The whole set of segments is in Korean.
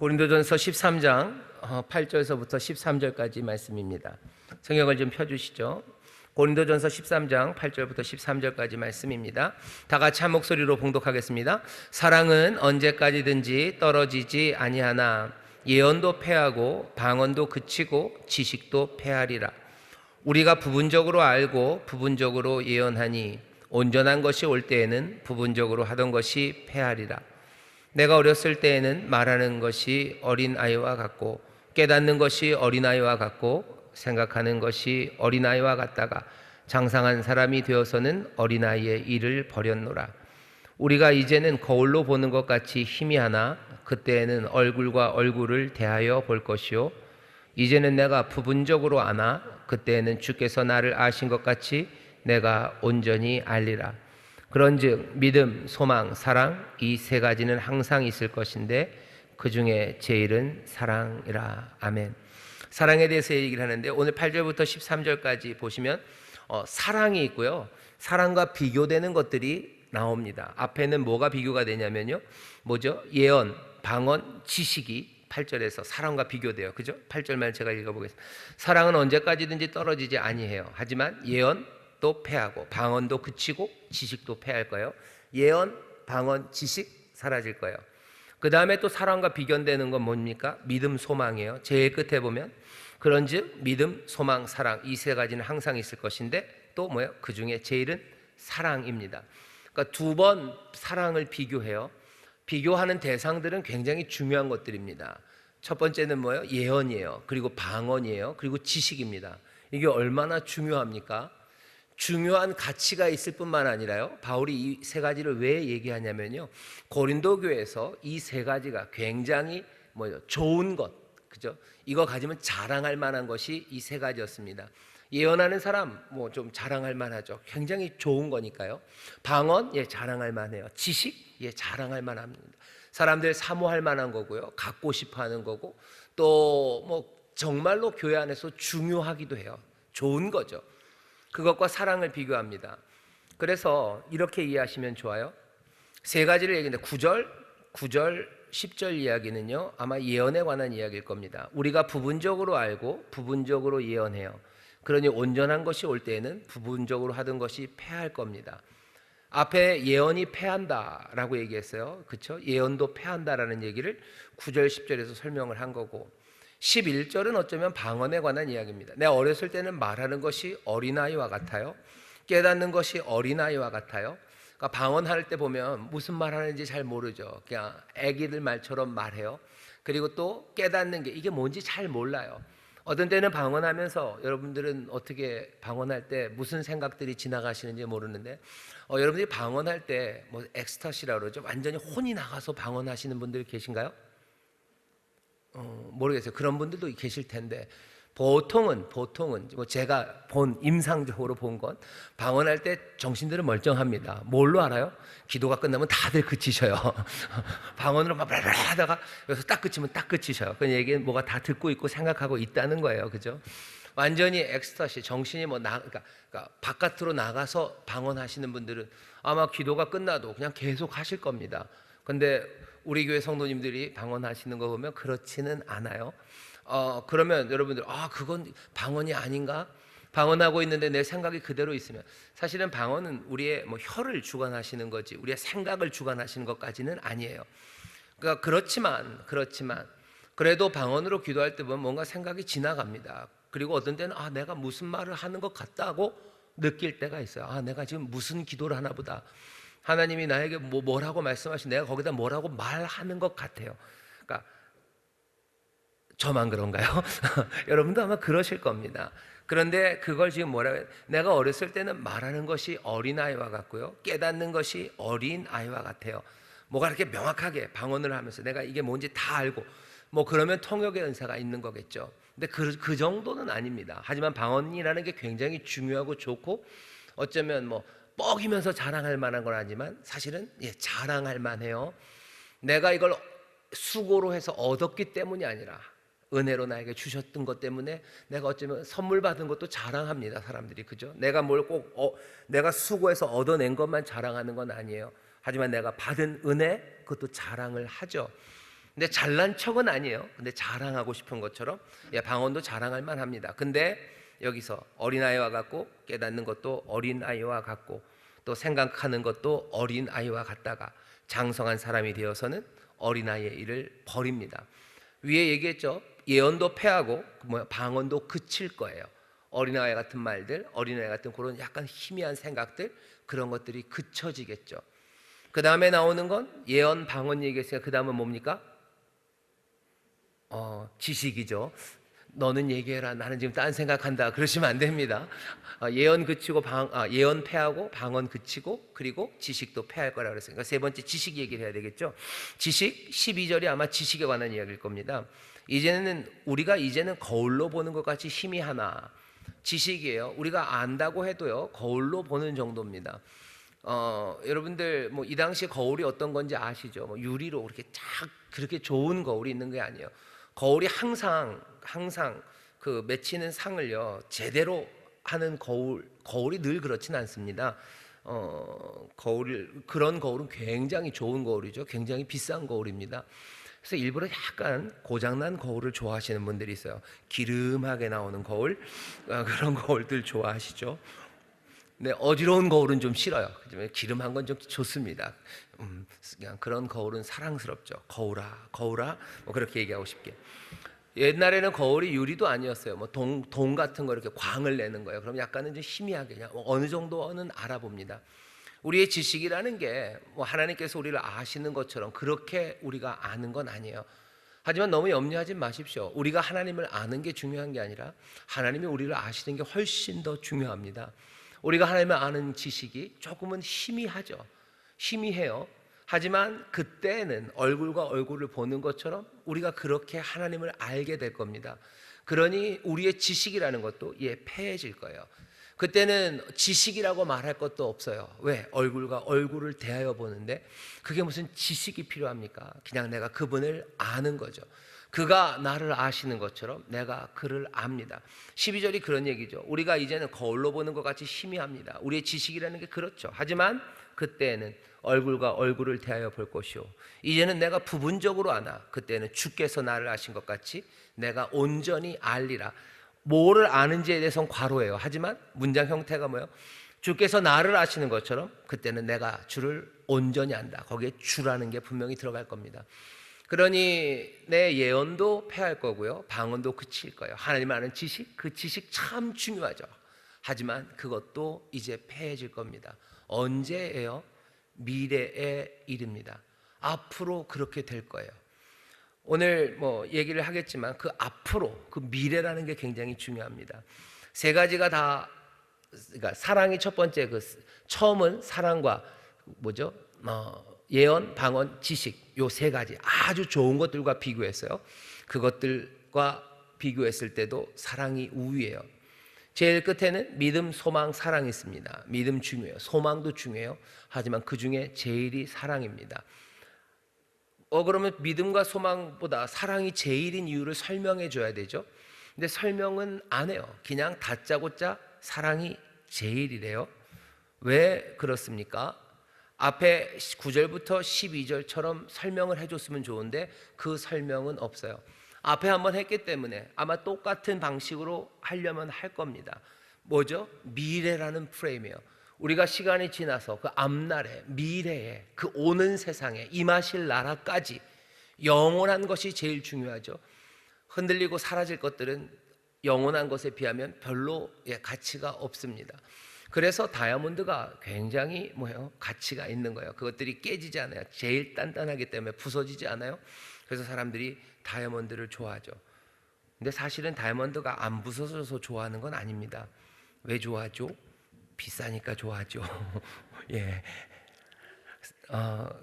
고린도전서 13장 8절서부터 13절까지 말씀입니다. 성경을 좀 펴주시죠. 고린도전서 13장 8절부터 13절까지 말씀입니다. 다 같이 한 목소리로 봉독하겠습니다. 사랑은 언제까지든지 떨어지지 아니하나 예언도 패하고 방언도 그치고 지식도 패하리라. 우리가 부분적으로 알고 부분적으로 예언하니 온전한 것이 올 때에는 부분적으로 하던 것이 패하리라. 내가 어렸을 때에는 말하는 것이 어린아이와 같고 깨닫는 것이 어린아이와 같고 생각하는 것이 어린아이와 같다가 장성한 사람이 되어서는 어린아이의 일을 버렸노라. 우리가 이제는 거울로 보는 것 같이 희미하나 그때에는 얼굴과 얼굴을 대하여 볼 것이요 이제는 내가 부분적으로 아나 그때에는 주께서 나를 아신 것 같이 내가 온전히 알리라. 그런즉 믿음, 소망, 사랑 이 세 가지는 항상 있을 것인데 그 중에 제일은 사랑이라. 아멘. 사랑에 대해서 얘기를 하는데 오늘 8절부터 13절까지 보시면 사랑이 있고요. 사랑과 비교되는 것들이 나옵니다. 앞에는 뭐가 비교가 되냐면요. 뭐죠? 예언, 방언, 지식이 8절에서 사랑과 비교돼요. 그죠? 8절만 제가 읽어보겠습니다. 사랑은 언제까지든지 떨어지지 아니해요. 하지만 예언도 패하고 방언도 그치고 지식도 패할 거예요. 예언, 방언, 지식 사라질 거예요. 그 다음에 또 사랑과 비견되는 건 뭡니까? 믿음, 소망이에요. 제일 끝에 보면 그런즉 믿음, 소망, 사랑 이 세 가지는 항상 있을 것인데 또 뭐예요? 그 중에 제일은 사랑입니다. 그러니까 두 번 사랑을 비교해요. 비교하는 대상들은 굉장히 중요한 것들입니다. 첫 번째는 뭐예요? 예언이에요. 그리고 방언이에요. 그리고 지식입니다. 이게 얼마나 중요합니까? 중요한 가치가 있을 뿐만 아니라요. 바울이 이 세 가지를 왜 얘기하냐면요. 고린도 교회에서 이 세 가지가 굉장히 좋은 것, 그죠? 이거 가지면 자랑할 만한 것이 이 세 가지였습니다. 예언하는 사람 좀 자랑할 만하죠. 굉장히 좋은 거니까요. 방언 자랑할 만해요. 지식 자랑할 만합니다. 사람들 사모할 만한 거고요. 갖고 싶어하는 거고 또 정말로 교회 안에서 중요하기도 해요. 좋은 거죠. 그것과 사랑을 비교합니다. 그래서 이렇게 이해하시면 좋아요. 세 가지를 얘기했는데 9절, 10절 이야기는요. 아마 예언에 관한 이야기일 겁니다. 우리가 부분적으로 알고 부분적으로 예언해요. 그러니 온전한 것이 올 때에는 부분적으로 하던 것이 패할 겁니다. 앞에 예언이 패한다라고 얘기했어요. 그렇죠? 예언도 패한다라는 얘기를 9절, 10절에서 설명을 한 거고 11절은 어쩌면 방언에 관한 이야기입니다. 내가 어렸을 때는 말하는 것이 어린아이와 같아요. 깨닫는 것이 어린아이와 같아요. 그러니까 방언할 때 보면 무슨 말하는지 잘 모르죠. 그냥 애기들 말처럼 말해요. 그리고 또 깨닫는 게 이게 뭔지 잘 몰라요. 어떤 때는 방언하면서 여러분들은 어떻게 방언할 때 무슨 생각들이 지나가시는지 모르는데 여러분들이 방언할 때 엑스타시라고 그러죠. 완전히 혼이 나가서 방언하시는 분들 계신가요? 모르겠어요. 그런 분들도 계실 텐데 보통은 제가 임상적으로 본 건 방언할 때 정신들은 멀쩡합니다. 뭘로 알아요? 기도가 끝나면 다들 그치셔요. 방언으로 막 하다가 여기서 딱 그치면 딱 그치셔요. 그 얘기는 뭐가 다 듣고 있고 생각하고 있다는 거예요. 그죠? 완전히 엑스타시, 정신이 그러니까 바깥으로 나가서 방언하시는 분들은 아마 기도가 끝나도 그냥 계속 하실 겁니다. 근데 우리 교회 성도님들이 방언하시는 거 보면 그렇지는 않아요. 그러면 여러분들 그건 방언이 아닌가? 방언하고 있는데 내 생각이 그대로 있으면 사실은 방언은 우리의 혀를 주관하시는 거지 우리의 생각을 주관하시는 것까지는 아니에요. 그러니까 그렇지만 그래도 방언으로 기도할 때 보면 뭔가 생각이 지나갑니다. 그리고 어떤 때는 내가 무슨 말을 하는 것 같다고 느낄 때가 있어요. 내가 지금 무슨 기도를 하나 보다. 하나님이 나에게 뭐라고 말씀하신 내가 거기다 뭐라고 말하는 것 같아요. 그러니까 저만 그런가요? 여러분도 아마 그러실 겁니다. 그런데 그걸 지금 뭐라고 해요? 내가 어렸을 때는 말하는 것이 어린아이와 같고요. 깨닫는 것이 어린아이와 같아요. 뭐가 이렇게 명확하게 방언을 하면서 내가 이게 뭔지 다 알고 그러면 통역의 은사가 있는 거겠죠. 근데 그 정도는 아닙니다. 하지만 방언이라는 게 굉장히 중요하고 좋고 어쩌면 뻐기면서 자랑할 만한 건 아니지만 사실은 자랑할 만해요. 내가 이걸 수고로 해서 얻었기 때문이 아니라 은혜로 나에게 주셨던 것 때문에 내가 어쩌면 선물 받은 것도 자랑합니다. 사람들이 그죠? 내가 뭘 꼭 내가 수고해서 얻어낸 것만 자랑하는 건 아니에요. 하지만 내가 받은 은혜 그것도 자랑을 하죠. 근데 잘난 척은 아니에요. 근데 자랑하고 싶은 것처럼 방언도 자랑할 만합니다. 근데 여기서 어린아이와 같고 깨닫는 것도 어린아이와 같고 또 생각하는 것도 어린아이와 같다가 장성한 사람이 되어서는 어린아이의 일을 버립니다. 위에 얘기했죠. 예언도 패하고 방언도 그칠 거예요. 어린아이 같은 말들, 어린아이 같은 그런 약간 희미한 생각들, 그런 것들이 그쳐지겠죠. 그 다음에 나오는 건 예언, 방언 얘기했으니까 그 다음은 뭡니까? 지식이죠. 너는 얘기해라. 나는 지금 딴 생각한다. 그러시면 안 됩니다. 예언 그치고 예언 패하고 방언 그치고 그리고 지식도 패할 거라 그랬으니까 세 번째 지식 얘기를 해야 되겠죠. 지식 12절이 아마 지식에 관한 이야기일 겁니다. 우리가 이제는 거울로 보는 것 같이 희미하나 지식이에요. 우리가 안다고 해도요 거울로 보는 정도입니다. 여러분들 이 당시 거울이 어떤 건지 아시죠? 유리로 그렇게 좋은 거울이 있는 게 아니에요. 거울이 항상 그 맺히는 상을요 제대로 하는 거울이 늘 그렇진 않습니다. 그런 거울은 굉장히 좋은 거울이죠. 굉장히 비싼 거울입니다. 그래서 일부러 약간 고장난 거울을 좋아하시는 분들이 있어요. 기름하게 나오는 거울, 그런 거울들 좋아하시죠. 네, 어지러운 거울은 좀 싫어요. 기름한 건 좀 좋습니다. 그냥 그런 거울은 사랑스럽죠. 거울아, 그렇게 얘기하고 싶게. 옛날에는 거울이 유리도 아니었어요. 동 같은 거 이렇게 광을 내는 거예요. 그럼 약간은 좀 희미하게 그냥 어느 정도는 알아봅니다. 우리의 지식이라는 게 하나님께서 우리를 아시는 것처럼 그렇게 우리가 아는 건 아니에요. 하지만 너무 염려하지 마십시오. 우리가 하나님을 아는 게 중요한 게 아니라 하나님이 우리를 아시는 게 훨씬 더 중요합니다. 우리가 하나님을 아는 지식이 조금은 희미하죠. 희미해요. 하지만 그때는 얼굴과 얼굴을 보는 것처럼 우리가 그렇게 하나님을 알게 될 겁니다. 그러니 우리의 지식이라는 것도 패해질 거예요. 그때는 지식이라고 말할 것도 없어요. 왜? 얼굴과 얼굴을 대하여 보는데 그게 무슨 지식이 필요합니까? 그냥 내가 그분을 아는 거죠. 그가 나를 아시는 것처럼 내가 그를 압니다. 12절이 그런 얘기죠. 우리가 이제는 거울로 보는 것 같이 희미합니다. 우리의 지식이라는 게 그렇죠. 하지만 그때는 얼굴과 얼굴을 대하여 볼 것이요 이제는 내가 부분적으로 아나 그때는 주께서 나를 아신 것 같이 내가 온전히 알리라. 뭐를 아는지에 대해서는 괄호예요. 하지만 문장 형태가 뭐예요? 주께서 나를 아시는 것처럼 그때는 내가 주를 온전히 안다. 거기에 주라는 게 분명히 들어갈 겁니다. 그러니 내 예언도 패할 거고요 방언도 그칠 거예요. 하나님 아는 지식, 그 지식 참 중요하죠. 하지만 그것도 이제 패해질 겁니다. 언제예요? 미래의 일입니다. 앞으로 그렇게 될 거예요. 오늘 얘기를 하겠지만 그 앞으로, 그 미래라는 게 굉장히 중요합니다. 세 가지가 다, 그러니까 사랑이 첫 번째, 처음은 사랑과 예언, 방언, 지식, 요 세 가지 아주 좋은 것들과 비교했어요. 그것들과 비교했을 때도 사랑이 우위예요. 제일 끝에는 믿음, 소망, 사랑이 있습니다. 믿음 중요해요. 소망도 중요해요. 하지만 그 중에 제일이 사랑입니다. 그러면 믿음과 소망보다 사랑이 제일인 이유를 설명해 줘야 되죠. 근데 설명은 안 해요. 그냥 다짜고짜 사랑이 제일이래요. 왜 그렇습니까? 앞에 9절부터 12절처럼 설명을 해줬으면 좋은데 그 설명은 없어요. 앞에 한번 했기 때문에 아마 똑같은 방식으로 하려면 할 겁니다. 뭐죠? 미래라는 프레임이에요. 우리가 시간이 지나서 그 앞날에, 미래에, 그 오는 세상에 임하실 나라까지 영원한 것이 제일 중요하죠. 흔들리고 사라질 것들은 영원한 것에 비하면 별로 가치가 없습니다. 그래서 다이아몬드가 굉장히 가치가 있는 거예요. 그것들이 깨지지 않아요. 제일 단단하기 때문에 부서지지 않아요. 그래서 사람들이 다이아몬드를 좋아하죠. 근데 사실은 다이아몬드가 안 부서져서 좋아하는 건 아닙니다. 왜 좋아하죠? 비싸니까 좋아하죠. 예.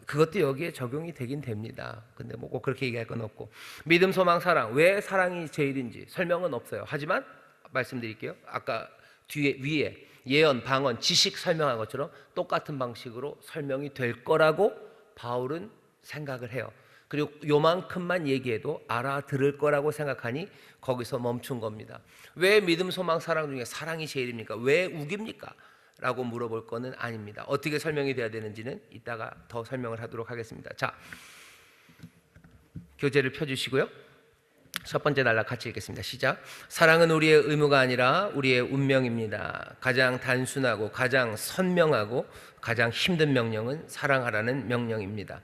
그것도 여기에 적용이 되긴 됩니다. 근데 꼭 그렇게 얘기할 건 없고. 믿음, 소망, 사랑. 왜 사랑이 제일인지 설명은 없어요. 하지만 말씀드릴게요. 아까 위에 예언, 방언, 지식 설명한 것처럼 똑같은 방식으로 설명이 될 거라고 바울은 생각을 해요. 그리고 요만큼만 얘기해도 알아들을 거라고 생각하니 거기서 멈춘 겁니다. 왜 믿음, 소망, 사랑 중에 사랑이 제일입니까? 왜 우깁니까? 라고 물어볼 거는 아닙니다. 어떻게 설명이 돼야 되는지는 이따가 더 설명을 하도록 하겠습니다. 자, 교재를 펴주시고요. 첫 번째 단락 같이 읽겠습니다. 시작. 사랑은 우리의 의무가 아니라 우리의 운명입니다. 가장 단순하고 가장 선명하고 가장 힘든 명령은 사랑하라는 명령입니다.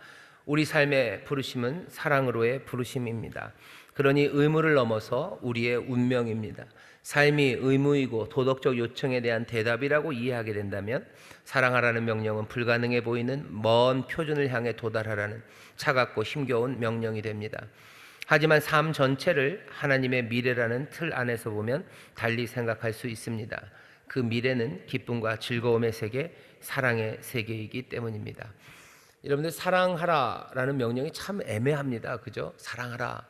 우리 삶의 부르심은 사랑으로의 부르심입니다. 그러니 의무를 넘어서 우리의 운명입니다. 삶이 의무이고 도덕적 요청에 대한 대답이라고 이해하게 된다면 사랑하라는 명령은 불가능해 보이는 먼 표준을 향해 도달하라는 차갑고 힘겨운 명령이 됩니다. 하지만 삶 전체를 하나님의 미래라는 틀 안에서 보면 달리 생각할 수 있습니다. 그 미래는 기쁨과 즐거움의 세계, 사랑의 세계이기 때문입니다. 여러분들, 사랑하라라는 명령이 참 애매합니다. 그죠? 사랑하라.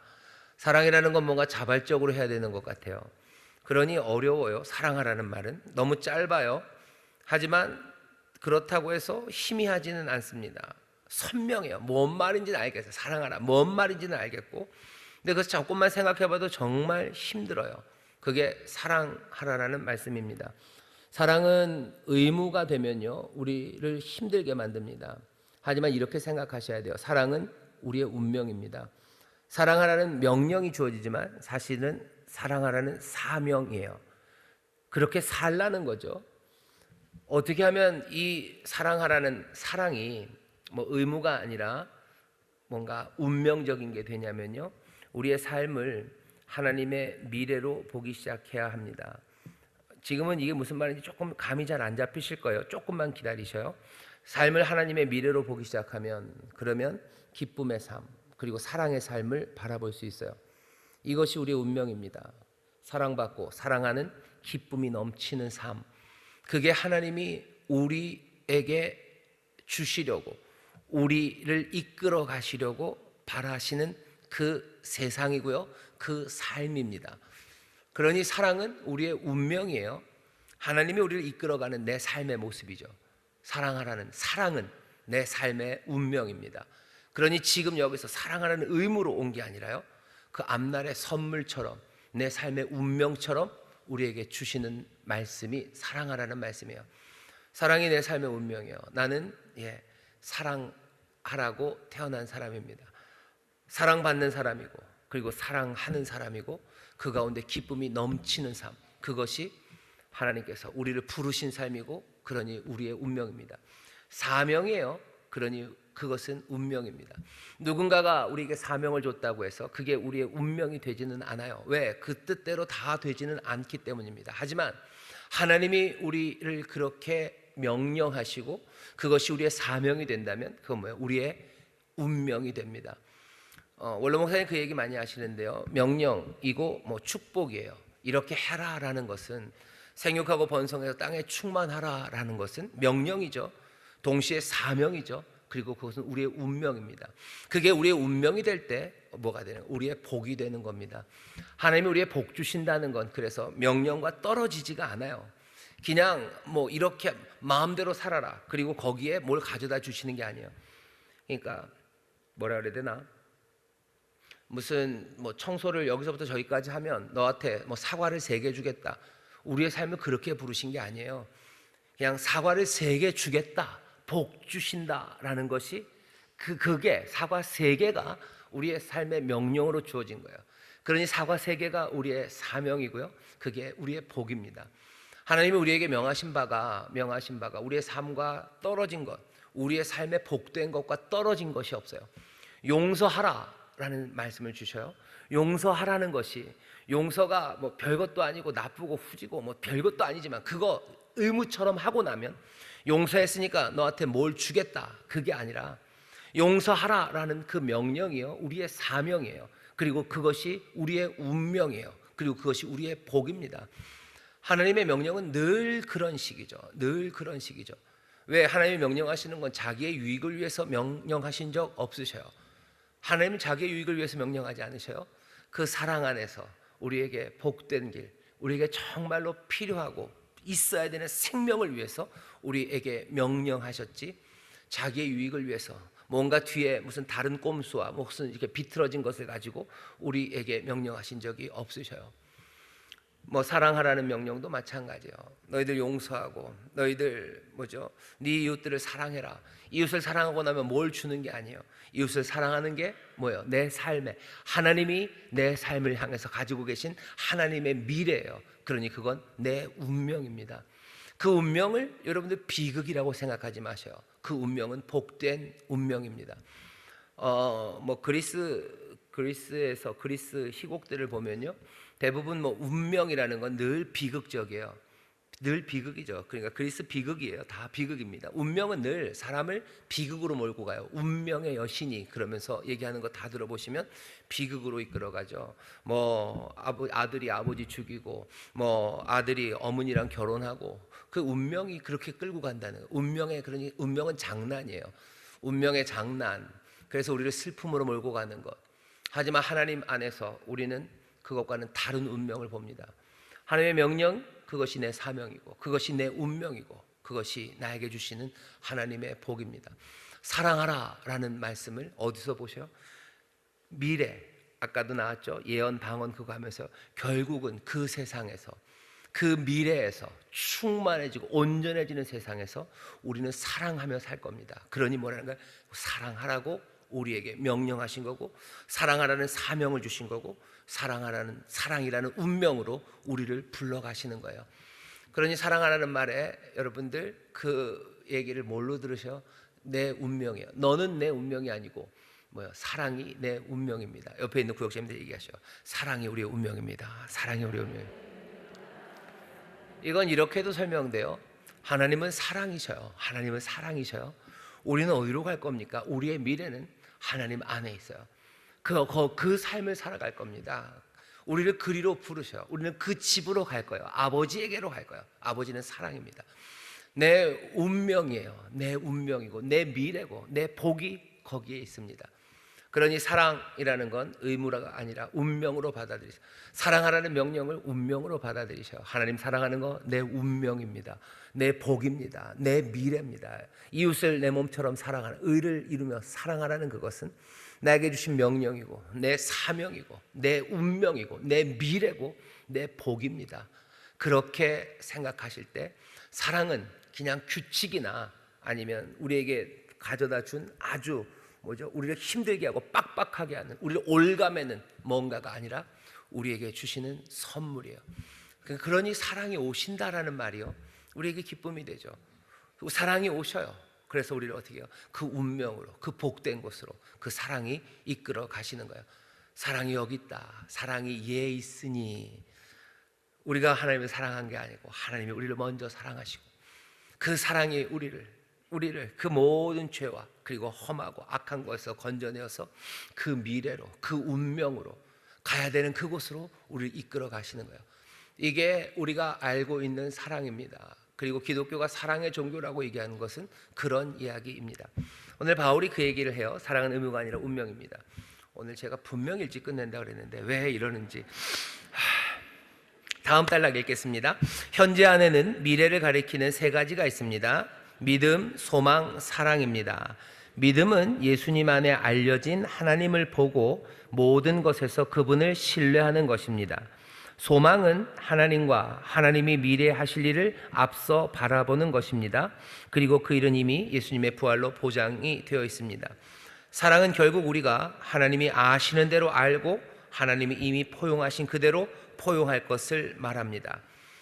사랑이라는 건 뭔가 자발적으로 해야 되는 것 같아요. 그러니 어려워요. 사랑하라는 말은 너무 짧아요. 하지만 그렇다고 해서 희미하지는 않습니다. 선명해요. 뭔 말인지는 알겠어요. 사랑하라. 뭔 말인지는 알겠고, 근데 그것을 조금만 생각해봐도 정말 힘들어요. 그게 사랑하라라는 말씀입니다. 사랑은 의무가 되면요, 우리를 힘들게 만듭니다. 하지만 이렇게 생각하셔야 돼요. 사랑은 우리의 운명입니다. 사랑하라는 명령이 주어지지만 사실은 사랑하라는 사명이에요. 그렇게 살라는 거죠. 어떻게 하면 이 사랑하라는 사랑이 뭐 의무가 아니라 뭔가 운명적인 게 되냐면요, 우리의 삶을 하나님의 미래로 보기 시작해야 합니다. 지금은 이게 무슨 말인지 조금 감이 잘 안 잡히실 거예요. 조금만 기다리셔요. 삶을 하나님의 미래로 보기 시작하면, 그러면 기쁨의 삶 그리고 사랑의 삶을 바라볼 수 있어요. 이것이 우리의 운명입니다. 사랑받고 사랑하는 기쁨이 넘치는 삶, 그게 하나님이 우리에게 주시려고, 우리를 이끌어 가시려고 바라시는 그 세상이고요, 그 삶입니다. 그러니 사랑은 우리의 운명이에요. 하나님이 우리를 이끌어가는 내 삶의 모습이죠. 사랑하라는 사랑은 내 삶의 운명입니다. 그러니 지금 여기서 사랑하라는 의무로 온 게 아니라요, 그 앞날의 선물처럼 내 삶의 운명처럼 우리에게 주시는 말씀이 사랑하라는 말씀이에요. 사랑이 내 삶의 운명이에요. 나는 사랑하라고 태어난 사람입니다. 사랑받는 사람이고, 그리고 사랑하는 사람이고, 그 가운데 기쁨이 넘치는 삶, 그것이 하나님께서 우리를 부르신 삶이고, 그러니 우리의 운명입니다. 사명이에요. 그러니 그것은 운명입니다. 누군가가 우리에게 사명을 줬다고 해서 그게 우리의 운명이 되지는 않아요. 왜? 그 뜻대로 다 되지는 않기 때문입니다. 하지만 하나님이 우리를 그렇게 명령하시고 그것이 우리의 사명이 된다면 그건 뭐예요? 우리의 운명이 됩니다. 원로 목사님 그 얘기 많이 하시는데요, 명령이고 뭐 축복이에요. 이렇게 해라라는 것은, 생육하고 번성해서 땅에 충만하라라는 것은 명령이죠. 동시에 사명이죠. 그리고 그것은 우리의 운명입니다. 그게 우리의 운명이 될 때 뭐가 되는, 우리의 복이 되는 겁니다. 하나님이 우리의 복 주신다는 건 그래서 명령과 떨어지지가 않아요. 그냥 뭐 이렇게 마음대로 살아라, 그리고 거기에 뭘 가져다 주시는 게 아니에요. 그러니까 뭐라 그래야 되나, 무슨 뭐 청소를 여기서부터 저기까지 하면 너한테 뭐 사과를 3개 주겠다. 우리의 삶을 그렇게 부르신 게 아니에요. 그냥 사과를 3개 주겠다, 복 주신다라는 것이 그게 사과 3개가 우리의 삶의 명령으로 주어진 거예요. 그러니 사과 3개가 우리의 사명이고요, 그게 우리의 복입니다. 하나님이 우리에게 명하신 바가 우리의 삶과 떨어진 것, 우리의 삶에 복된 것과 떨어진 것이 없어요. 용서하라라는 말씀을 주셔요. 용서하라는 것이, 용서가 뭐 별것도 아니고 나쁘고 후지고 뭐 별것도 아니지만 그거 의무처럼 하고 나면 용서했으니까 너한테 뭘 주겠다, 그게 아니라 용서하라라는 그 명령이요, 우리의 사명이에요. 그리고 그것이 우리의 운명이에요. 그리고 그것이 우리의 복입니다. 하나님의 명령은 늘 그런 식이죠. 늘 그런 식이죠. 왜? 하나님이 명령하시는 건 자기의 유익을 위해서 명령하신 적 없으셔요. 하나님은 자기의 유익을 위해서 명령하지 않으셔요. 그 사랑 안에서 우리에게 복된 길, 우리에게 정말로 필요하고 있어야 되는 생명을 위해서 우리에게 명령하셨지, 자기의 유익을 위해서 뭔가 뒤에 무슨 다른 꼼수와 무슨 이렇게 비틀어진 것을 가지고 우리에게 명령하신 적이 없으셔요. 뭐 사랑하라는 명령도 마찬가지예요. 너희들 용서하고 너희들 네 이웃들을 사랑해라. 이웃을 사랑하고 나면 뭘 주는 게 아니에요. 이웃을 사랑하는 게 뭐예요? 내 삶에 하나님이 내 삶을 향해서 가지고 계신 하나님의 미래예요. 그러니 그건 내 운명입니다. 그 운명을 여러분들 비극이라고 생각하지 마세요. 그 운명은 복된 운명입니다. 그리스에서 그리스 희곡들을 보면요, 대부분 운명이라는 건 늘 비극적이에요. 늘 비극이죠. 그러니까 그리스 비극이에요. 다 비극입니다. 운명은 늘 사람을 비극으로 몰고 가요. 운명의 여신이 그러면서 얘기하는 거 다 들어보시면 비극으로 이끌어가죠. 아들이 아버지 죽이고, 아들이 어머니랑 결혼하고, 그 운명이 그렇게 끌고 간다는 거예요. 그러니 운명은 장난이에요. 운명의 장난. 그래서 우리를 슬픔으로 몰고 가는 것. 하지만 하나님 안에서 우리는 그것과는 다른 운명을 봅니다. 하나님의 명령, 그것이 내 사명이고, 그것이 내 운명이고, 그것이 나에게 주시는 하나님의 복입니다. 사랑하라 라는 말씀을 어디서 보셔요? 미래, 아까도 나왔죠. 예언 방언 그거 하면서 결국은 그 세상에서, 그 미래에서 충만해지고 온전해지는 세상에서 우리는 사랑하며 살 겁니다. 그러니 뭐라는 거예요? 사랑하라고 우리에게 명령하신 거고, 사랑하라는 사명을 주신 거고, 사랑이라는 운명으로 우리를 불러가시는 거예요. 그러니 사랑하라는 말에 여러분들 그 얘기를 뭘로 들으셔? 내 운명이에요. 너는 내 운명이 아니고 사랑이 내 운명입니다. 옆에 있는 구역자님들 얘기하셔. 사랑이 우리의 운명입니다. 사랑이 우리의 운명입니다. 이건 이렇게도 설명돼요. 하나님은 사랑이셔요. 하나님은 사랑이셔요. 우리는 어디로 갈 겁니까? 우리의 미래는 하나님 안에 있어요. 그 삶을 살아갈 겁니다. 우리를 그리로 부르셔요. 우리는 그 집으로 갈 거예요. 아버지에게로 갈 거예요. 아버지는 사랑입니다. 내 운명이에요. 내 운명이고 내 미래고 내 복이 거기에 있습니다. 그러니 사랑이라는 건 의무가 아니라 운명으로 받아들이세요. 사랑하라는 명령을 운명으로 받아들이셔요. 하나님 사랑하는 거 내 운명입니다. 내 복입니다. 내 미래입니다. 이웃을 내 몸처럼 사랑하는, 의를 이루며 사랑하라는 그것은 나에게 주신 명령이고 내 사명이고 내 운명이고 내 미래고 내 복입니다. 그렇게 생각하실 때 사랑은 그냥 규칙이나 아니면 우리에게 가져다 준 아주 우리를 힘들게 하고 빡빡하게 하는, 우리를 올가매는 뭔가가 아니라 우리에게 주시는 선물이에요. 그러니 사랑이 오신다라는 말이요, 우리에게 기쁨이 되죠. 사랑이 오셔요. 그래서 우리를 어떻게 해요? 그 운명으로, 그 복된 곳으로 그 사랑이 이끌어 가시는 거예요. 사랑이 여기 있다. 사랑이 얘 있으니. 우리가 하나님을 사랑한 게 아니고 하나님이 우리를 먼저 사랑하시고 그 사랑이 우리를 그 모든 죄와 그리고 험하고 악한 것에서 건져내어서 그 미래로, 그 운명으로 가야 되는 그곳으로 우리를 이끌어 가시는 거예요. 이게 우리가 알고 있는 사랑입니다. 그리고 기독교가 사랑의 종교라고 얘기하는 것은 그런 이야기입니다. 오늘 바울이 그 얘기를 해요. 사랑은 의무가 아니라 운명입니다. 오늘 제가 분명 일찍 끝낸다고 그랬는데 왜 이러는지 다음 단락 읽겠습니다. 현재 안에는 미래를 가리키는 세 가지가 있습니다. 믿음, 소망, 사랑입니다. 믿음은 예수님 안에 알려진 하나님을 보고 모든 것에서 그분을 신뢰하는 것입니다. 소망은 하나님과 하나님이 미래에 하실 일을 앞서 바라보는 것입니다. 그리고 그 일은 이미 예수님의 부활로 보장이 되어 있습니다. 사랑은 결국 우리가 하나님이 아시는 대로 알고 하나님이 이미 포용하신 그대로 포용할 것을 말합니다.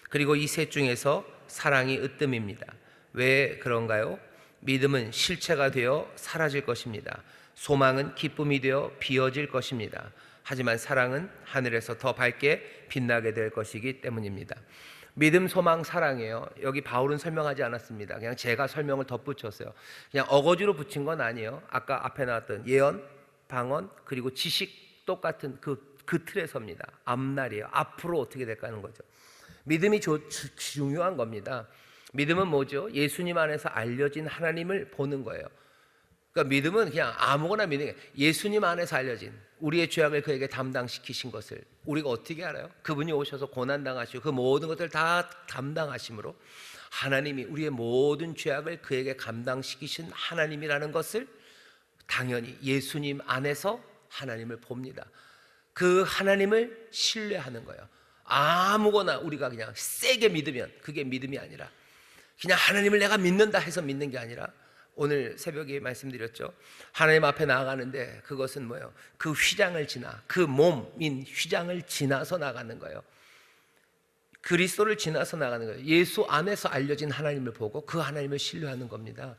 그리고 이 셋 중에서 사랑이 으뜸입니다. 왜 그런가요? 믿음은 실체가 되어 사라질 것입니다. 소망은 기쁨이 되어 비어질 것입니다. 하지만 사랑은 하늘에서 더 밝게 빛나게 될 것이기 때문입니다. 믿음, 소망, 사랑이에요. 여기 바울은 설명하지 않았습니다. 그냥 제가 설명을 덧붙였어요. 그냥 어거지로 붙인 건 아니에요. 아까 앞에 나왔던 예언, 방언, 그리고 지식 똑같은 그 틀에서입니다. 앞날이에요. 앞으로 어떻게 될까 하는 거죠. 믿음이 중요한 겁니다. 믿음은 뭐죠? 예수님 안에서 알려진 하나님을 보는 거예요. 그러니까 믿음은 그냥 아무거나 믿는 게, 예수님 안에서 알려진 우리의 죄악을 그에게 담당시키신 것을 우리가 어떻게 알아요? 그분이 오셔서 고난당하시고 그 모든 것을 다 담당하심으로 하나님이 우리의 모든 죄악을 그에게 감당시키신 하나님이라는 것을 당연히 예수님 안에서 하나님을 봅니다. 그 하나님을 신뢰하는 거예요. 아무거나 우리가 그냥 세게 믿으면 그게 믿음이 아니라, 그냥 하나님을 내가 믿는다 해서 믿는 게 아니라, 오늘 새벽에 말씀드렸죠. 하나님 앞에 나아가는데 그것은 뭐예요? 그 휘장을 지나, 그 몸인 휘장을 지나서 나가는 거예요. 그리스도를 지나서 나가는 거예요. 예수 안에서 알려진 하나님을 보고 그 하나님을 신뢰하는 겁니다.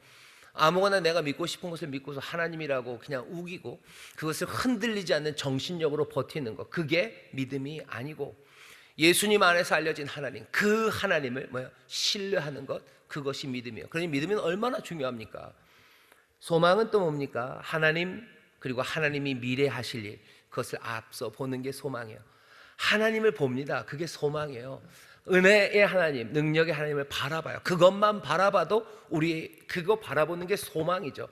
아무거나 내가 믿고 싶은 것을 믿고서 하나님이라고 그냥 우기고 그것을 흔들리지 않는 정신력으로 버티는 것, 그게 믿음이 아니고, 예수님 안에서 알려진 하나님, 그 하나님을 신뢰하는 것, 그것이 믿음이에요. 그러니 믿음은 얼마나 중요합니까? 소망은 또 뭡니까? 하나님, 그리고 하나님이 미래 하실 일, 그것을 앞서 보는 게 소망이에요. 하나님을 봅니다. 그게 소망이에요. 은혜의 하나님, 능력의 하나님을 바라봐요. 그것만 바라봐도 우리 그거 바라보는 게 소망이죠.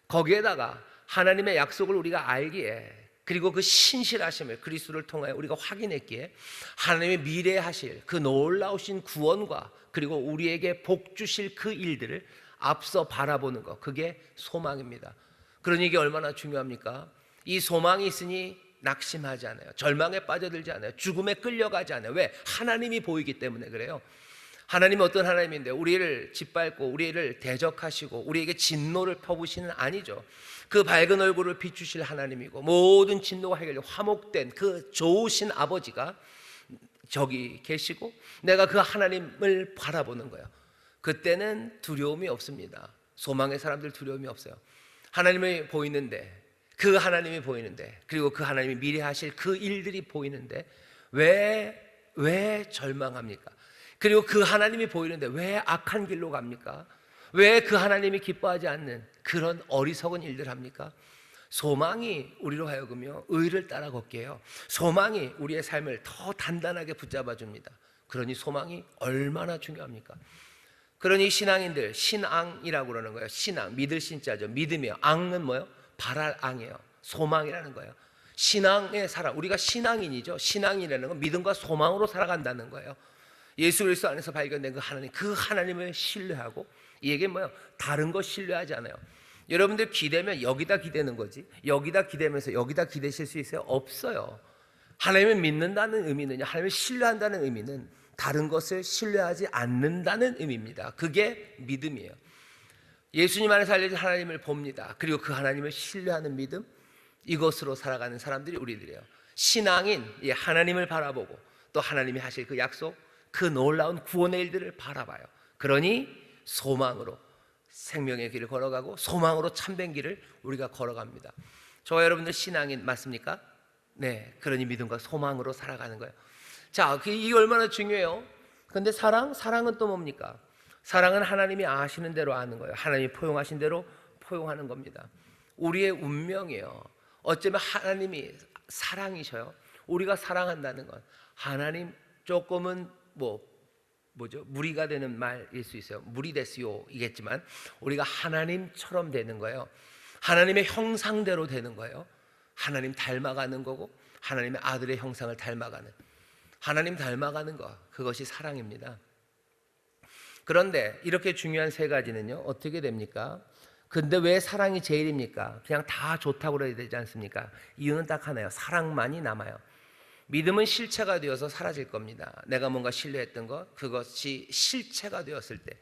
거기에다가 하나님의 약속을 우리가 알기에, 그리고 그 신실하심을 그리스도를 통하여 우리가 확인했기에, 하나님의 미래에 하실 그 놀라우신 구원과 그리고 우리에게 복 주실 그 일들을 앞서 바라보는 것, 그게 소망입니다. 그러니 이게 얼마나 중요합니까? 이 소망이 있으니 낙심하지 않아요. 절망에 빠져들지 않아요. 죽음에 끌려가지 않아요. 왜? 하나님이 보이기 때문에 그래요. 하나님이 어떤 하나님인데 우리를 짓밟고 우리를 대적하시고 우리에게 진노를 퍼부시는 아니죠. 그 밝은 얼굴을 비추실 하나님이고 모든 진노가 해결되고 화목된 그 좋으신 아버지가 저기 계시고 내가 그 하나님을 바라보는 거예요. 그때는 두려움이 없습니다. 소망의 사람들 두려움이 없어요. 하나님이 보이는데, 그 하나님이 보이는데, 그리고 그 하나님이 미래 하실 그 일들이 보이는데 왜 절망합니까? 그리고 그 하나님이 보이는데 왜 악한 길로 갑니까? 왜 그 하나님이 기뻐하지 않는 그런 어리석은 일들 합니까? 소망이 우리로 하여금요 의를 따라 걷게 해요. 소망이 우리의 삶을 더 단단하게 붙잡아 줍니다. 그러니 소망이 얼마나 중요합니까? 그러니 신앙인들, 신앙이라고 그러는 거예요. 신앙, 믿을 신자죠. 믿음이요. 앙은 뭐예요? 바랄 앙이에요. 소망이라는 거예요. 신앙의 사람, 우리가 신앙인이죠. 신앙이라는 건 믿음과 소망으로 살아간다는 거예요. 예수 그리스도 안에서 발견된 그 하나님을 신뢰하고, 이게 뭐예요? 다른 거 신뢰하지 않아요. 여러분들 기대면 여기다 기대는 거지, 여기다 기대면서 여기다 기대실 수 있어요? 없어요. 하나님을 믿는다는 의미는요, 하나님을 신뢰한다는 의미는 다른 것을 신뢰하지 않는다는 의미입니다. 그게 믿음이에요. 예수님 안에서 알려진 하나님을 봅니다. 그리고 그 하나님을 신뢰하는 믿음, 이것으로 살아가는 사람들이 우리들이에요. 신앙인, 하나님을 바라보고 또 하나님이 하실 그 약속, 그 놀라운 구원의 일들을 바라봐요. 그러니 소망으로 생명의 길을 걸어가고 소망으로 참된 길을 우리가 걸어갑니다. 저와 여러분들 신앙인 맞습니까? 네, 그러니 믿음과 소망으로 살아가는 거예요. 자, 이게 얼마나 중요해요. 그런데 사랑은 또 뭡니까? 사랑은 하나님이 아시는 대로 아는 거예요. 하나님이 포용하신 대로 포용하는 겁니다. 우리의 운명이에요. 어쩌면 하나님이 사랑이셔요. 우리가 사랑한다는 건 하나님, 조금은 무리가 되는 말일 수 있어요. 무리 됐어요 이겠지만 우리가 하나님처럼 되는 거예요. 하나님의 형상대로 되는 거예요. 하나님 닮아가는 거고, 하나님의 아들의 형상을 닮아가는, 하나님 닮아가는 것, 그것이 사랑입니다. 그런데 이렇게 중요한 세 가지는요 어떻게 됩니까? 근데 왜 사랑이 제일입니까? 그냥 다 좋다고 그래야 되지 않습니까? 이유는 딱 하나예요. 사랑만이 남아요. 믿음은 실체가 되어서 사라질 겁니다. 내가 뭔가 신뢰했던 것, 그것이 실체가 되었을 때,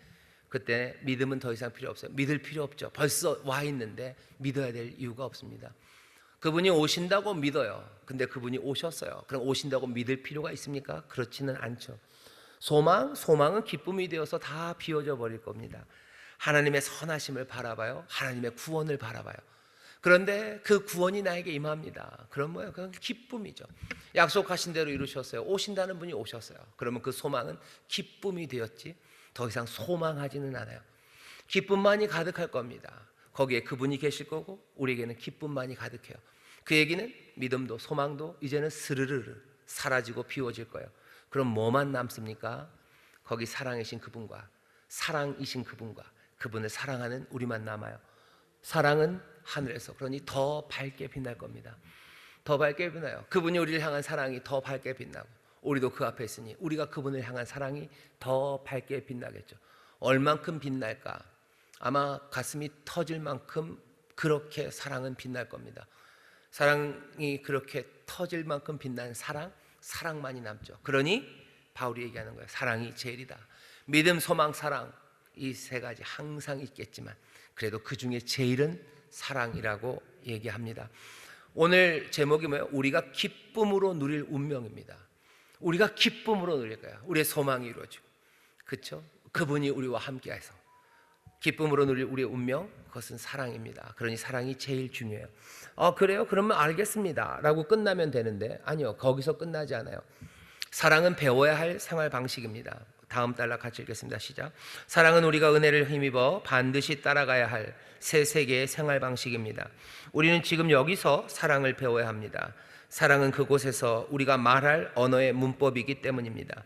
그때 믿음은 더 이상 필요 없어요. 믿을 필요 없죠. 벌써 와 있는데 믿어야 될 이유가 없습니다. 그분이 오신다고 믿어요. 근데 그분이 오셨어요. 그럼 오신다고 믿을 필요가 있습니까? 그렇지는 않죠. 소망은 기쁨이 되어서 다 비워져 버릴 겁니다. 하나님의 선하심을 바라봐요. 하나님의 구원을 바라봐요. 그런데 그 구원이 나에게 임합니다. 그럼 뭐예요? 그건 기쁨이죠. 약속하신 대로 이루셨어요. 오신다는 분이 오셨어요. 그러면 그 소망은 기쁨이 되었지 더 이상 소망하지는 않아요. 기쁨만이 가득할 겁니다. 거기에 그분이 계실 거고 우리에게는 기쁨만이 가득해요. 그 얘기는 믿음도 소망도 이제는 스르르르 사라지고 비워질 거예요. 그럼 뭐만 남습니까? 거기 사랑이신 그분과 그분을 사랑하는 우리만 남아요. 사랑은 하늘에서, 그러니 더 밝게 빛날 겁니다. 더 밝게 빛나요. 그분이 우리를 향한 사랑이 더 밝게 빛나고 우리도 그 앞에 있으니 우리가 그분을 향한 사랑이 더 밝게 빛나겠죠. 얼만큼 빛날까? 아마 가슴이 터질 만큼 그렇게 사랑은 빛날 겁니다. 사랑이 그렇게 터질 만큼 빛나는 사랑만이 남죠. 그러니 바울이 얘기하는 거예요. 사랑이 제일이다. 믿음, 소망, 사랑, 이 세 가지 항상 있겠지만 그래도 그 중에 제일은 사랑이라고 얘기합니다. 오늘 제목이 뭐예요? 우리가 기쁨으로 누릴 운명입니다. 우리가 기쁨으로 누릴 거야. 우리의 소망이 이루어지고, 그렇죠? 그분이 우리와 함께해서 기쁨으로 누릴 우리의 운명, 그것은 사랑입니다. 그러니 사랑이 제일 중요해요. 그래요? 그러면 알겠습니다 라고 끝나면 되는데, 아니요, 거기서 끝나지 않아요. 사랑은 배워야 할 생활 방식입니다. 다음 달락 같이 읽겠습니다. 시작. 사랑은 우리가 은혜를 힘입어 반드시 따라가야 할 새 세계의 생활 방식입니다. 우리는 지금 여기서 사랑을 배워야 합니다. 사랑은 그곳에서 우리가 말할 언어의 문법이기 때문입니다.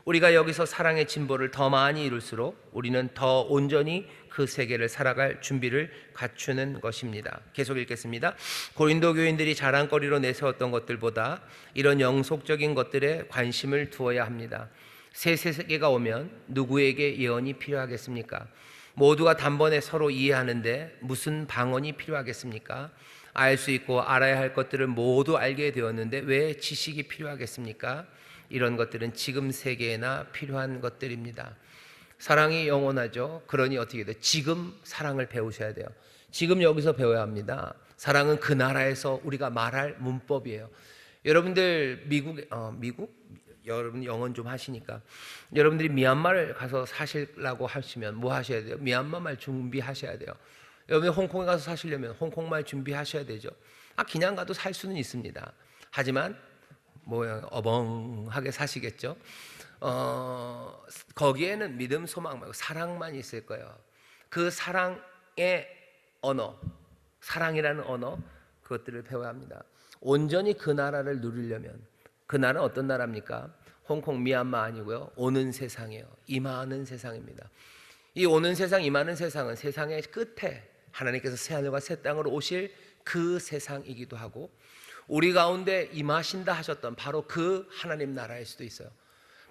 우리가 여기서 사랑의 진보를 더 많이 이룰수록 우리는 더 온전히 그 세계를 살아갈 준비를 갖추는 것입니다. 계속 읽겠습니다. 고린도 교인들이 자랑거리로 내세웠던 것들보다 이런 영속적인 것들에 관심을 두어야 합니다. 새 세계가 오면 누구에게 예언이 필요하겠습니까? 모두가 단번에 서로 이해하는데 무슨 방언이 필요하겠습니까? 알 수 있고 알아야 할 것들을 모두 알게 되었는데 왜 지식이 필요하겠습니까? 이런 것들은 지금 세계에나 필요한 것들입니다. 사랑이 영원하죠. 그러니 어떻게 돼요? 지금 사랑을 배우셔야 돼요. 지금 여기서 배워야 합니다. 사랑은 그 나라에서 우리가 말할 문법이에요. 여러분들 미국? 여러분 영어는 좀 하시니까 여러분들이 미얀마를 가서 사시려고 하시면 뭐 하셔야 돼요? 미얀마 말 준비하셔야 돼요. 여러분이 홍콩에 가서 사시려면 홍콩말 준비하셔야 되죠. 그냥 가도 살 수는 있습니다. 하지만 어벙하게 사시겠죠. 거기에는 믿음, 소망 말고 사랑만 있을 거예요. 그 사랑의 언어, 사랑이라는 언어, 그것들을 배워야 합니다. 온전히 그 나라를 누리려면, 그 나라는 어떤 나라입니까? 홍콩, 미얀마 아니고요, 오는 세상이에요. 임하는 세상입니다. 이 오는 세상, 임하는 세상은 세상의 끝에 하나님께서 새하늘과 새 땅으로 오실 그 세상이기도 하고, 우리 가운데 임하신다 하셨던 바로 그 하나님 나라일 수도 있어요.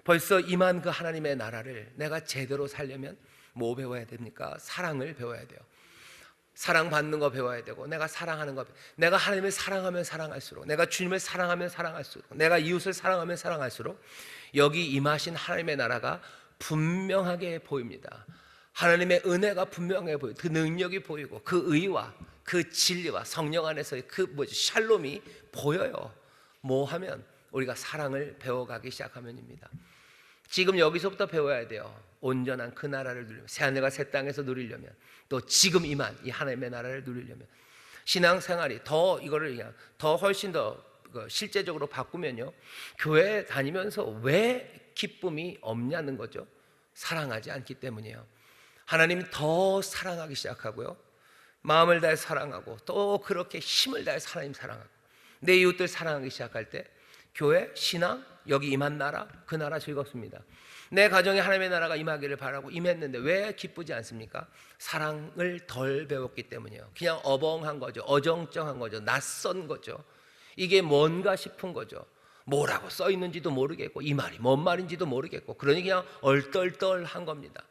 벌써 임한 그 하나님의 나라를 내가 제대로 살려면 뭐 배워야 됩니까? 사랑을 배워야 돼요. 사랑받는 거 배워야 되고, 내가 사랑하는 거, 내가 하나님을 사랑하면 사랑할수록, 내가 주님을 사랑하면 사랑할수록, 내가 이웃을 사랑하면 사랑할수록 여기 임하신 하나님의 나라가 분명하게 보입니다. 하나님의 은혜가 분명하게 보이고, 그 능력이 보이고, 그 의와 그 진리와 성령 안에서의 샬롬이 보여요. 뭐 하면? 우리가 사랑을 배워가기 시작하면입니다. 지금 여기서부터 배워야 돼요. 온전한 그 나라를 누리려면, 새하늘과 새 땅에서 누리려면, 또 지금 임한 이 하나님의 나라를 누리려면, 신앙생활이 더 이거를 그냥 더 훨씬 더 실제적으로 바꾸면요, 교회 다니면서 왜 기쁨이 없냐는 거죠. 사랑하지 않기 때문이에요. 하나님이 더 사랑하기 시작하고요, 마음을 다해 사랑하고, 또 그렇게 힘을 다해 하나님 사랑하고, 내 이웃들 사랑하기 시작할 때 교회, 신앙, 여기 임한 나라, 그 나라 즐겁습니다. 내 가정에 하나님의 나라가 임하기를 바라고 임했는데 왜 기쁘지 않습니까? 사랑을 덜 배웠기 때문이에요. 그냥 어벙한 거죠. 어정쩡한 거죠. 낯선 거죠. 이게 뭔가 싶은 거죠. 뭐라고 써 있는지도 모르겠고, 이 말이 뭔 말인지도 모르겠고, 그러니 그냥 얼떨떨한 겁니다.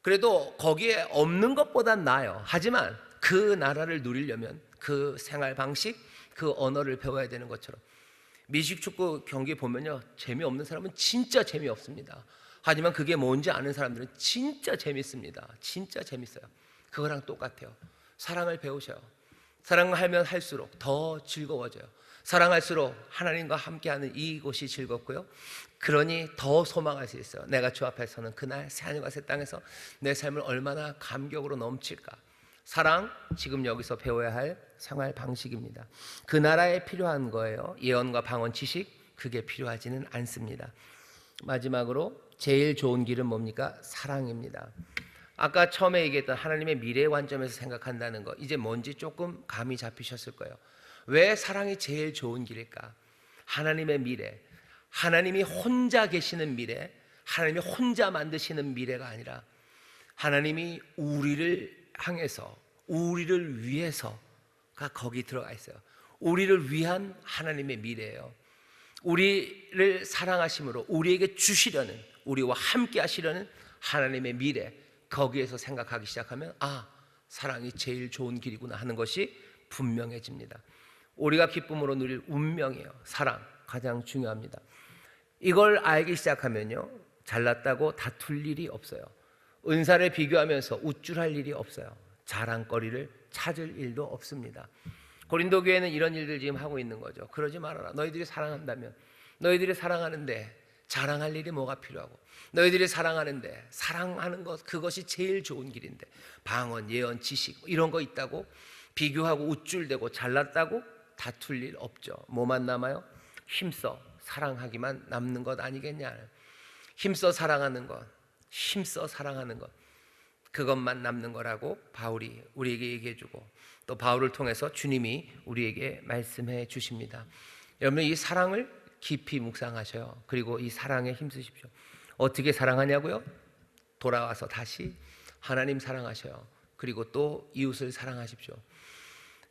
그래도 거기에 없는 것보단 나아요. 하지만 그 나라를 누리려면 그 생활 방식, 그 언어를 배워야 되는 것처럼, 미식축구 경기 보면요, 재미없는 사람은 진짜 재미없습니다. 하지만 그게 뭔지 아는 사람들은 진짜 재밌습니다. 진짜 재밌어요. 그거랑 똑같아요. 사랑을 배우셔요. 사랑하면 할수록 더 즐거워져요. 사랑할수록 하나님과 함께하는 이곳이 즐겁고요, 그러니 더 소망할 수 있어요. 내가 주 앞에 서는 그날 새하늘과 새 땅에서 내 삶을 얼마나 감격으로 넘칠까. 사랑, 지금 여기서 배워야 할 생활 방식입니다. 그 나라에 필요한 거예요. 예언과 방언, 지식, 그게 필요하지는 않습니다. 마지막으로 제일 좋은 길은 뭡니까? 사랑입니다. 아까 처음에 얘기했던 하나님의 미래 관점에서 생각한다는 거, 이제 뭔지 조금 감이 잡히셨을 거예요. 왜 사랑이 제일 좋은 길일까? 하나님의 미래, 하나님이 혼자 계시는 미래, 하나님이 혼자 만드시는 미래가 아니라 하나님이 우리를 향해서, 우리를 위해서가 거기 들어가 있어요. 우리를 위한 하나님의 미래예요. 우리를 사랑하심으로 우리에게 주시려는, 우리와 함께 하시려는 하나님의 미래, 거기에서 생각하기 시작하면 사랑이 제일 좋은 길이구나 하는 것이 분명해집니다. 우리가 기쁨으로 누릴 운명이에요. 사랑, 가장 중요합니다. 이걸 알기 시작하면요, 잘났다고 다툴 일이 없어요. 은사를 비교하면서 우쭐할 일이 없어요. 자랑거리를 찾을 일도 없습니다. 고린도 교회는 이런 일들 지금 하고 있는 거죠. 그러지 말아라. 너희들이 사랑한다면, 너희들이 사랑하는데 자랑할 일이 뭐가 필요하고, 너희들이 사랑하는데 사랑하는 것, 그것이 제일 좋은 길인데 방언, 예언, 지식 이런 거 있다고 비교하고 우쭐대고 잘났다고 다툴 일 없죠. 뭐만 남아요? 힘써 사랑하기만 남는 것 아니겠냐. 힘써 사랑하는 것, 힘써 사랑하는 것, 그것만 남는 거라고 바울이 우리에게 얘기해 주고, 또 바울을 통해서 주님이 우리에게 말씀해 주십니다. 여러분, 이 사랑을 깊이 묵상하셔요. 그리고 이 사랑에 힘쓰십시오. 어떻게 사랑하냐고요? 돌아와서 다시 하나님 사랑하셔요. 그리고 또 이웃을 사랑하십시오.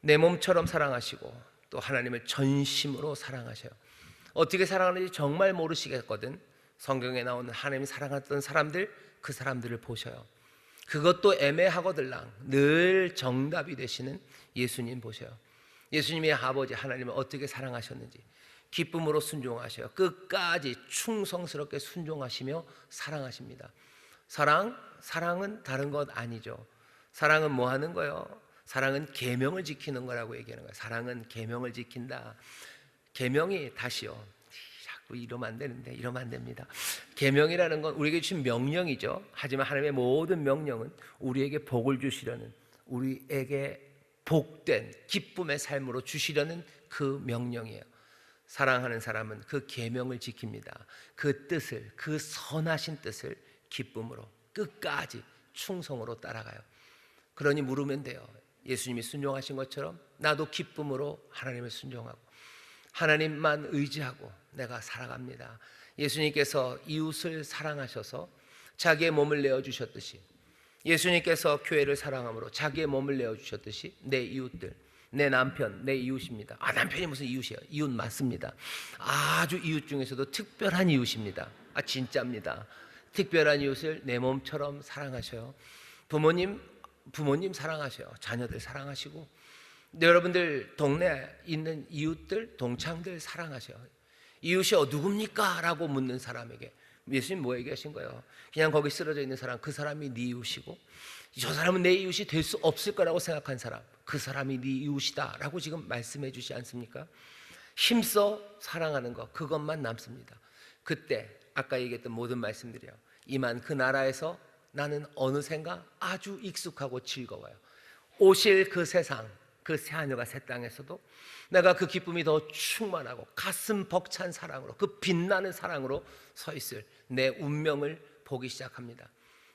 내 몸처럼 사랑하시고 또 하나님을 전심으로 사랑하셔요. 어떻게 사랑하는지 정말 모르시겠거든 성경에 나오는 하나님이 사랑했던 사람들, 그 사람들을 보셔요. 그것도 애매하거들랑 늘 정답이 되시는 예수님 보셔요. 예수님의 아버지 하나님을 어떻게 사랑하셨는지 기쁨으로 순종하셔요. 끝까지 충성스럽게 순종하시며 사랑하십니다. 사랑은 다른 것 아니죠. 사랑은 뭐 하는 거예요? 사랑은 계명을 지키는 거라고 얘기하는 거예요. 사랑은 계명을 지킨다. 계명이 다시요, 자꾸 이러면 안 되는데 이러면 안 됩니다. 계명이라는 건 우리에게 주신 명령이죠. 하지만 하나님의 모든 명령은 우리에게 복을 주시려는, 우리에게 복된 기쁨의 삶으로 주시려는 그 명령이에요. 사랑하는 사람은 그 계명을 지킵니다. 그 뜻을, 그 선하신 뜻을 기쁨으로 끝까지 충성으로 따라가요. 그러니 물으면 돼요. 예수님이 순종하신 것처럼 나도 기쁨으로 하나님을 순종하고 하나님만 의지하고 내가 살아갑니다. 예수님께서 이웃을 사랑하셔서 자기의 몸을 내어주셨듯이, 예수님께서 교회를 사랑함으로 자기의 몸을 내어주셨듯이 내 이웃들, 내 남편, 내 이웃입니다. 남편이 무슨 이웃이에요? 이웃 맞습니다. 아주 이웃 중에서도 특별한 이웃입니다. 진짜입니다. 특별한 이웃을 내 몸처럼 사랑하셔요. 부모님 사랑하셔요. 자녀들 사랑하시고, 여러분들 동네에 있는 이웃들, 동창들 사랑하셔요. 이웃이 누굽니까? 라고 묻는 사람에게 예수님 뭐 얘기하신 거예요? 그냥 거기 쓰러져 있는 사람, 그 사람이 네 이웃이고, 저 사람은 내 이웃이 될 수 없을 거라고 생각한 사람, 그 사람이 네 이웃이다 라고 지금 말씀해 주시지 않습니까? 힘써 사랑하는 것, 그것만 남습니다. 그때 아까 얘기했던 모든 말씀들이요, 이만 그 나라에서 나는 어느샌가 아주 익숙하고 즐거워요. 오실 그 세상, 그 새하늘과 새 땅에서도 내가 그 기쁨이 더 충만하고 가슴 벅찬 사랑으로, 그 빛나는 사랑으로 서 있을 내 운명을 보기 시작합니다.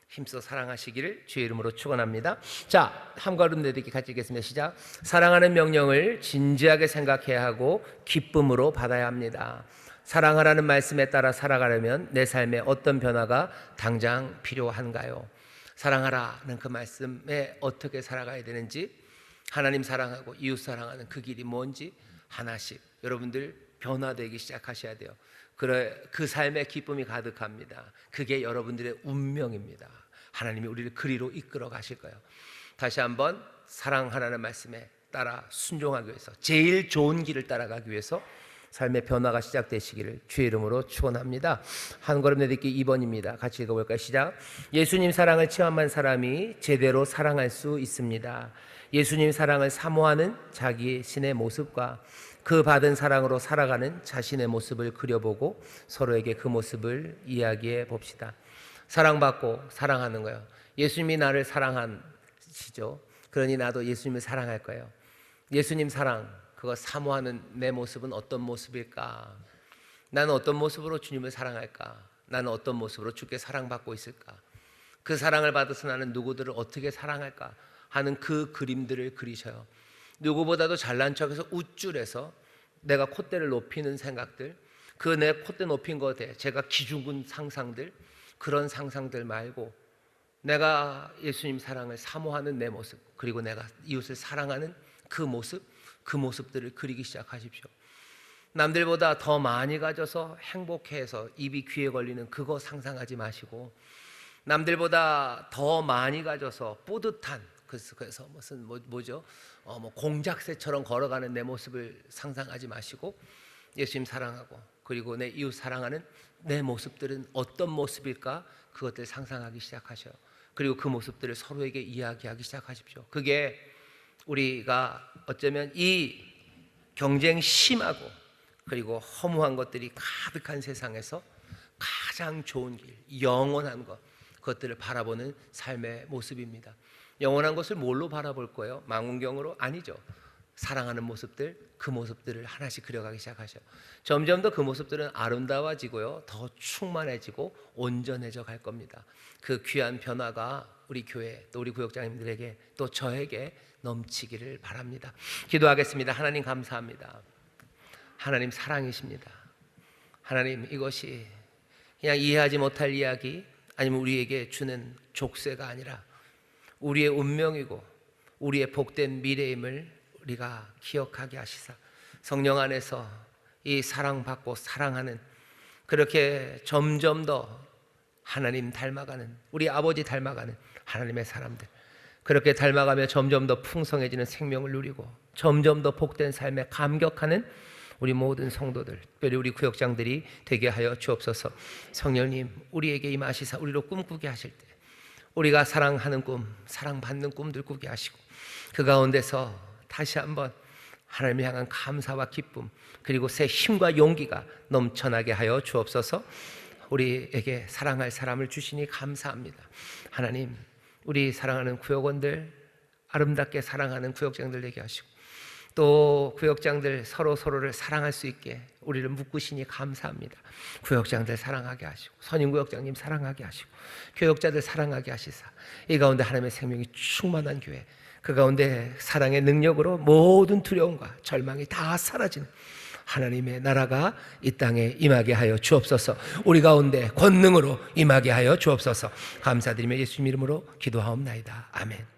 힘써 사랑하시기를 주의 이름으로 축원합니다. 자, 한 걸음 내딛기 같이 읽겠습니다. 시작. 사랑하는 명령을 진지하게 생각해야 하고 기쁨으로 받아야 합니다. 사랑하라는 말씀에 따라 살아가려면 내 삶에 어떤 변화가 당장 필요한가요? 사랑하라는 그 말씀에 어떻게 살아가야 되는지, 하나님 사랑하고 이웃 사랑하는 그 길이 뭔지 하나씩 여러분들 변화되기 시작하셔야 돼요. 그 삶에 기쁨이 가득합니다. 그게 여러분들의 운명입니다. 하나님이 우리를 그리로 이끌어 가실 거예요. 다시 한번 사랑하라는 말씀에 따라 순종하기 위해서, 제일 좋은 길을 따라가기 위해서 삶의 변화가 시작되시기를 주의 이름으로 축원합니다. 한 걸음 내딛기 2번입니다. 같이 읽어볼까요? 시작. 예수님 사랑을 체험한 사람이 제대로 사랑할 수 있습니다. 예수님 사랑을 사모하는 자기의 신의 모습과 그 받은 사랑으로 살아가는 자신의 모습을 그려보고 서로에게 그 모습을 이야기해 봅시다. 사랑받고 사랑하는 거예요. 예수님이 나를 사랑하시죠. 그러니 나도 예수님을 사랑할 거예요. 예수님 사랑, 그거 사모하는 내 모습은 어떤 모습일까? 나는 어떤 모습으로 주님을 사랑할까? 나는 어떤 모습으로 주께 사랑받고 있을까? 그 사랑을 받아서 나는 누구들을 어떻게 사랑할까? 하는 그 그림들을 그리셔요. 누구보다도 잘난 척해서 우쭐해서 내가 콧대를 높이는 생각들, 그 내 콧대 높인 것에 제가 기죽은 상상들, 그런 상상들 말고 내가 예수님 사랑을 사모하는 내 모습, 그리고 내가 이웃을 사랑하는 그 모습, 그 모습들을 그리기 시작하십시오. 남들보다 더 많이 가져서 행복해서 입이 귀에 걸리는 그거 상상하지 마시고, 남들보다 더 많이 가져서 뿌듯한, 그래서 무슨 뭐죠? 공작새처럼 걸어가는 내 모습을 상상하지 마시고, 예수님 사랑하고 그리고 내 이웃 사랑하는 내 모습들은 어떤 모습일까? 그것들 상상하기 시작하셔. 그리고 그 모습들을 서로에게 이야기하기 시작하십시오. 그게 우리가 어쩌면 이 경쟁 심하고 그리고 허무한 것들이 가득한 세상에서 가장 좋은 길, 영원한 것, 그것들을 바라보는 삶의 모습입니다. 영원한 것을 뭘로 바라볼 거예요? 망원경으로? 아니죠. 사랑하는 모습들, 그 모습들을 하나씩 그려가기 시작하셔. 점점 더 그 모습들은 아름다워지고요, 더 충만해지고 온전해져 갈 겁니다. 그 귀한 변화가 우리 교회 또 우리 구역장님들에게 또 저에게 넘치기를 바랍니다. 기도하겠습니다. 하나님 감사합니다. 하나님 사랑이십니다. 하나님, 이것이 그냥 이해하지 못할 이야기 아니면 우리에게 주는 족쇄가 아니라 우리의 운명이고 우리의 복된 미래임을 우리가 기억하게 하시사 성령 안에서 이 사랑받고 사랑하는, 그렇게 점점 더 하나님 닮아가는, 우리 아버지 닮아가는 하나님의 사람들, 그렇게 닮아가며 점점 더 풍성해지는 생명을 누리고 점점 더 복된 삶에 감격하는 우리 모든 성도들, 특별히 우리 구역장들이 되게 하여 주옵소서. 성령님, 우리에게 임하시사 우리로 꿈꾸게 하실 때 우리가 사랑하는 꿈, 사랑받는 꿈들 꾸게 하시고 그 가운데서 다시 한번 하나님을 향한 감사와 기쁨 그리고 새 힘과 용기가 넘쳐나게 하여 주옵소서. 우리에게 사랑할 사람을 주시니 감사합니다. 하나님, 우리 사랑하는 구역원들, 아름답게 사랑하는 구역장들 되게 하시고 또 구역장들 서로를 사랑할 수 있게 우리를 묶으시니 감사합니다. 구역장들 사랑하게 하시고 선임구역장님 사랑하게 하시고 교역자들 사랑하게 하시사 이 가운데 하나님의 생명이 충만한 교회, 그 가운데 사랑의 능력으로 모든 두려움과 절망이 다 사라지는 하나님의 나라가 이 땅에 임하게 하여 주옵소서. 우리 가운데 권능으로 임하게 하여 주옵소서. 감사드리며 예수님 이름으로 기도하옵나이다. 아멘.